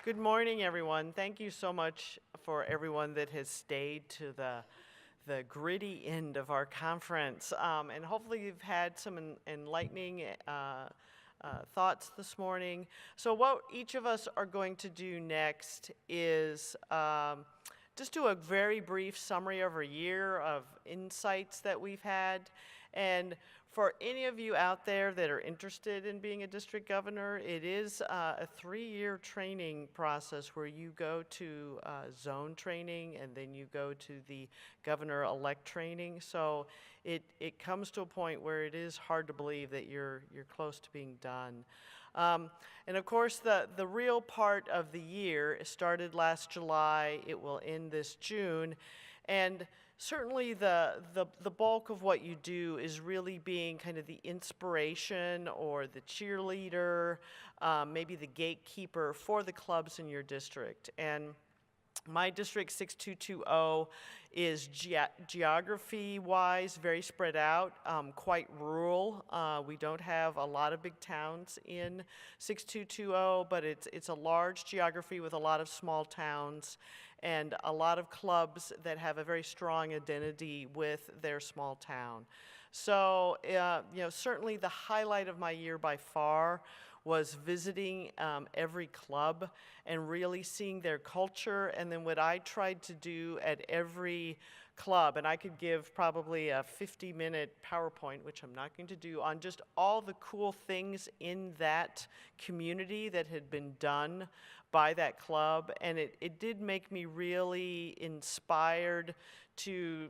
Good morning, everyone. Thank you so much for everyone that has stayed to the gritty end of our conference. And hopefully you've had some enlightening thoughts this morning. So what each of us are going to do next is just do a very brief summary of our year of insights that we've had. And for any of you out there that are interested in being a district governor, it is a 3-year training process where you go to zone training and then you go to the governor-elect training. So it comes to a point where it is hard to believe that you're close to being done. And of course, the real part of the year started last July. It will end this June. And certainly the bulk of what you do is really being kind of the inspiration or the cheerleader, maybe the gatekeeper for the clubs in your district. And my district 6220 is geography-wise very spread out, quite rural. We don't have a lot of big towns in 6220, but it's a large geography with a lot of small towns and a lot of clubs that have a very strong identity with their small town. So, certainly the highlight of my year by far was visiting every club and really seeing their culture. And then what I tried to do at every club, and I could give probably a 50-minute PowerPoint, which I'm not going to do, on just all the cool things in that community that had been done by that club. And it did make me really inspired to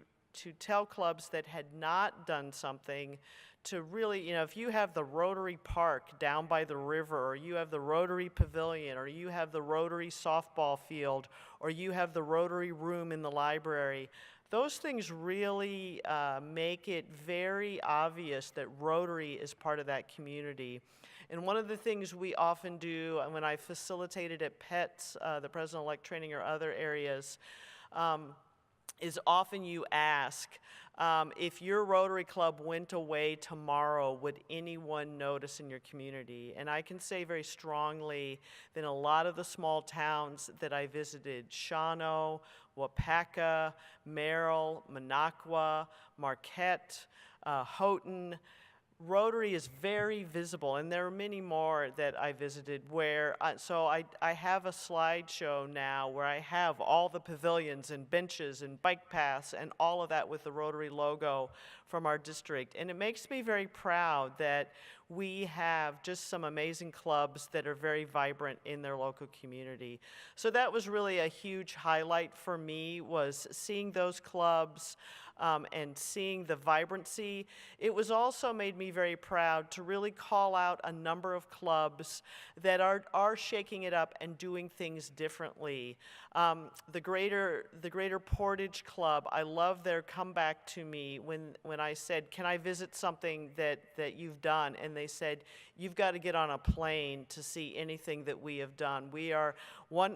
tell clubs that had not done something to really, if you have the Rotary Park down by the river, or you have the Rotary Pavilion, or you have the Rotary softball field, or you have the Rotary room in the library, those things really make it very obvious that Rotary is part of that community. And one of the things we often do, when I facilitated at PETS, the President-elect training or other areas, is often you ask, if your Rotary Club went away tomorrow, would anyone notice in your community? And I can say very strongly that in a lot of the small towns that I visited, Shawano, Wapaka, Merrill, Minocqua, Marquette, Houghton, Rotary is very visible, and there are many more that I visited where, so I have a slideshow now where I have all the pavilions and benches and bike paths and all of that with the Rotary logo from our district. And it makes me very proud that we have just some amazing clubs that are very vibrant in their local community. So that was really a huge highlight for me, was seeing those clubs and seeing the vibrancy. It was also made me very proud to really call out a number of clubs that are shaking it up and doing things differently. The Greater Portage Club, I love their comeback to me when I said, can I visit something that you've done? And they said, you've got to get on a plane to see anything that we have done. We are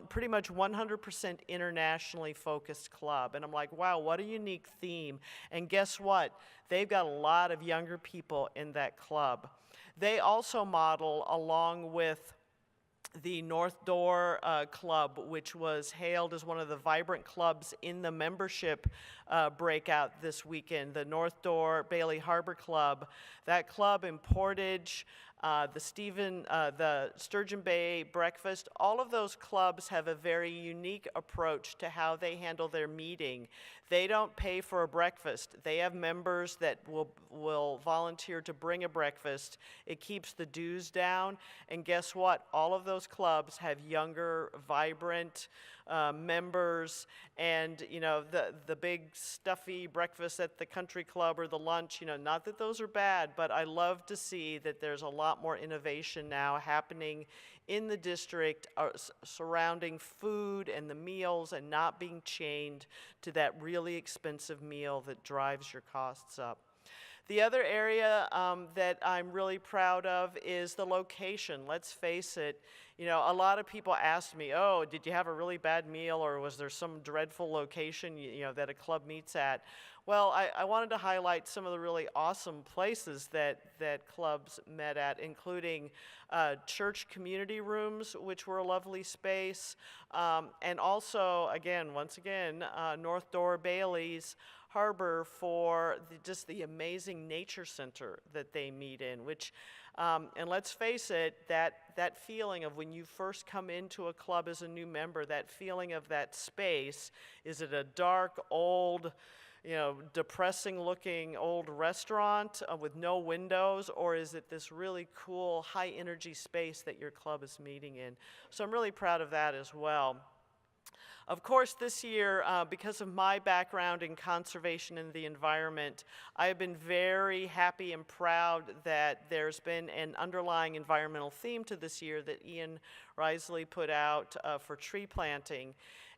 pretty much 100% internationally focused club. And I'm like, wow, what a unique theme. And guess what? They've got a lot of younger people in that club. They also model, along with the North Door Club, which was hailed as one of the vibrant clubs in the membership breakout this weekend, the North Door Bailey Harbor Club. That club in Portage, the Sturgeon Bay Breakfast, all of those clubs have a very unique approach to how they handle their meeting. They don't pay for a breakfast. They have members that will volunteer to bring a breakfast. It keeps the dues down. And guess what? All of those clubs have younger, vibrant members, and the big stuffy breakfast at the country club or the lunch, not that those are bad, but I love to see that there's a lot more innovation now happening in the district surrounding food and the meals, and not being chained to that really expensive meal that drives your costs up. The other area that I'm really proud of is the location. Let's face it, you know, a lot of people ask me, oh, did you have a really bad meal, or was there some dreadful location, you know, that a club meets at? Well, I wanted to highlight some of the really awesome places that clubs met at, including church community rooms, which were a lovely space, and also, again, once again, North Door Bailey's Harbor for just the amazing nature center that they meet in, which, and let's face it, that feeling of when you first come into a club as a new member, that feeling of that space, is it a dark, old, you know, depressing looking old restaurant with no windows, or is it this really cool, high energy space that your club is meeting in? So I'm really proud of that as well. Of course, this year, because of my background in conservation and the environment, I've been very happy and proud that there's been an underlying environmental theme to this year that Ian Risley put out for tree planting.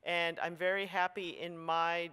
And I'm very happy in my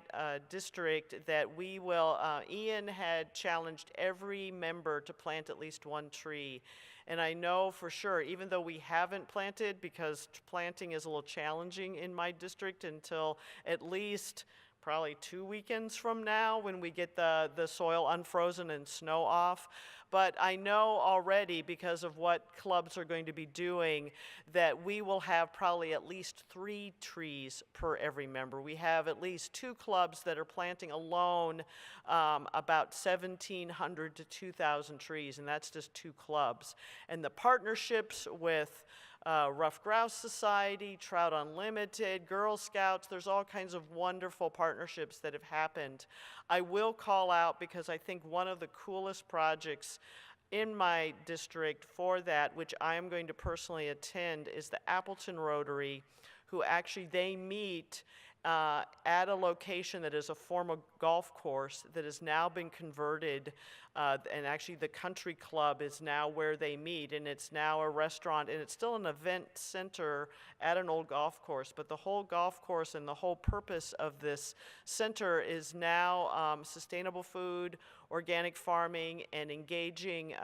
district that we will, Ian had challenged every member to plant at least one tree. And I know for sure, even though we haven't planted, because planting is a little challenging in my district until at least probably 2 weekends from now when we get the soil unfrozen and snow off. But I know already, because of what clubs are going to be doing, that we will have probably at least 3 trees per every member. We have at least 2 clubs that are planting alone about 1,700 to 2,000 trees, and that's just 2 clubs. And the partnerships with Rough Grouse Society, Trout Unlimited, Girl Scouts, there's all kinds of wonderful partnerships that have happened. I will call out, because I think one of the coolest projects in my district for that, which I am going to personally attend, is the Appleton Rotary, who actually, they meet at a location that is a former golf course that has now been converted, and actually the country club is now where they meet, and it's now a restaurant, and it's still an event center at an old golf course, but the whole golf course and the whole purpose of this center is now sustainable food, organic farming, and engaging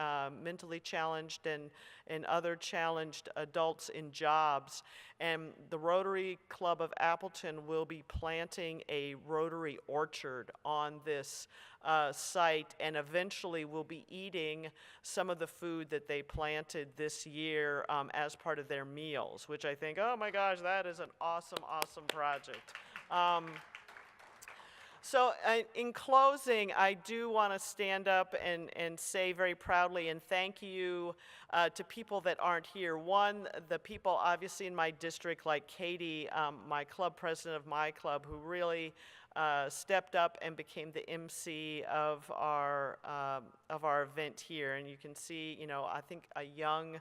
mentally challenged and other challenged adults in jobs. And the Rotary Club of Appleton will be planting a Rotary orchard on this site, and eventually will be eating some of the food that they planted this year as part of their meals, which I think, oh my gosh, that is an awesome, awesome project. So in closing, I do want to stand up and say very proudly and thank you to people that aren't here. One, the people obviously in my district, like Katie, my club president of my club, who really stepped up and became the MC of our event here. And you can see, you know, I think a young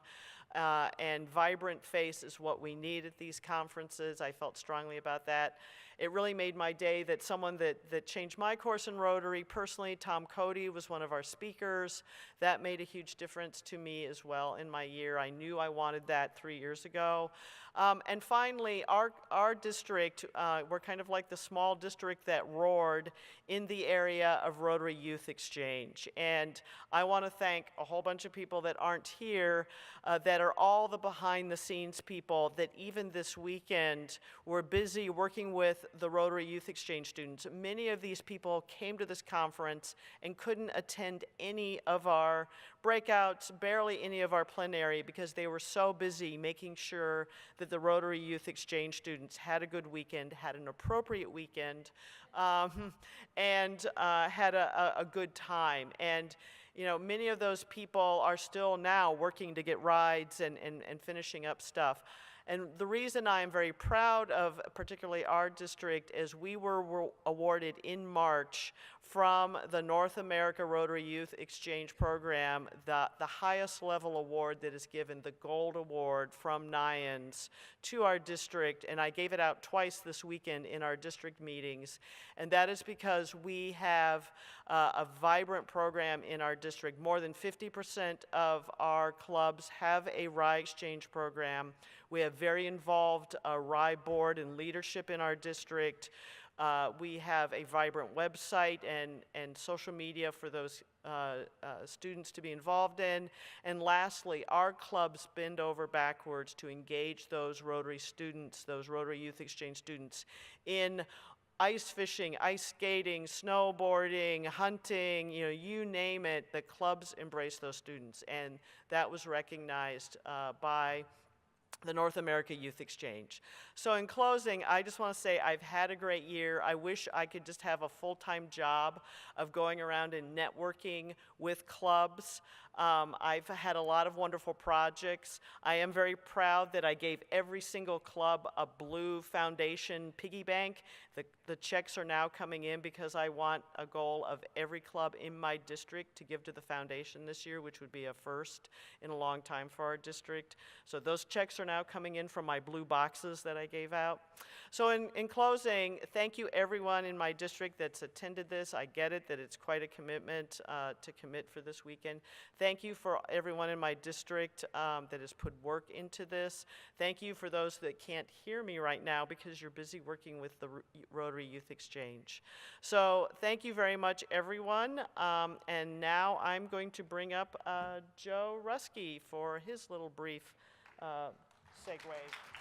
and vibrant face is what we need at these conferences. I felt strongly about that. It really made my day that someone that changed my course in Rotary personally, Tom Cody, was one of our speakers. That made a huge difference to me as well in my year. I knew I wanted that 3 years ago. And finally, our district, we're kind of like the small district that roared in the area of Rotary Youth Exchange. And I want to thank a whole bunch of people that aren't here, that are all the behind the scenes people that even this weekend were busy working with the Rotary Youth Exchange students. Many of these people came to this conference and couldn't attend any of our breakouts, barely any of our plenary, because they were so busy making sure that the Rotary Youth Exchange students had a good weekend, had an appropriate weekend, and had a good time. And you know, many of those people are still now working to get rides and finishing up stuff. And the reason I am very proud of particularly our district is we were awarded in March from the North America Rotary Youth Exchange Program the highest level award that is given, the Gold Award from NIANS to our district. And I gave it out twice this weekend in our district meetings. And that is because we have a vibrant program in our district. More than 50% of our clubs have a RI exchange program. We have very involved RI board and leadership in our district. We have a vibrant website and social media for those students to be involved in. And lastly, our clubs bend over backwards to engage those Rotary students, those Rotary Youth Exchange students, in ice fishing, ice skating, snowboarding, hunting, you name it, the clubs embrace those students. And that was recognized by the North America Youth Exchange. So in closing, I just want to say I've had a great year. I wish I could just have a full-time job of going around and networking with clubs. I've had a lot of wonderful projects. I am very proud that I gave every single club a blue foundation piggy bank. The checks are now coming in because I want a goal of every club in my district to give to the foundation this year, which would be a first in a long time for our district. So those checks are now coming in from my blue boxes that I gave out. So in closing, thank you everyone in my district that's attended this. I get it that it's quite a commitment to commit for this weekend. Thank you for everyone in my district that has put work into this. Thank you for those that can't hear me right now because you're busy working with the Rotary Youth Exchange. So thank you very much, everyone. And now I'm going to bring up Joe Ruskey for his little brief segue.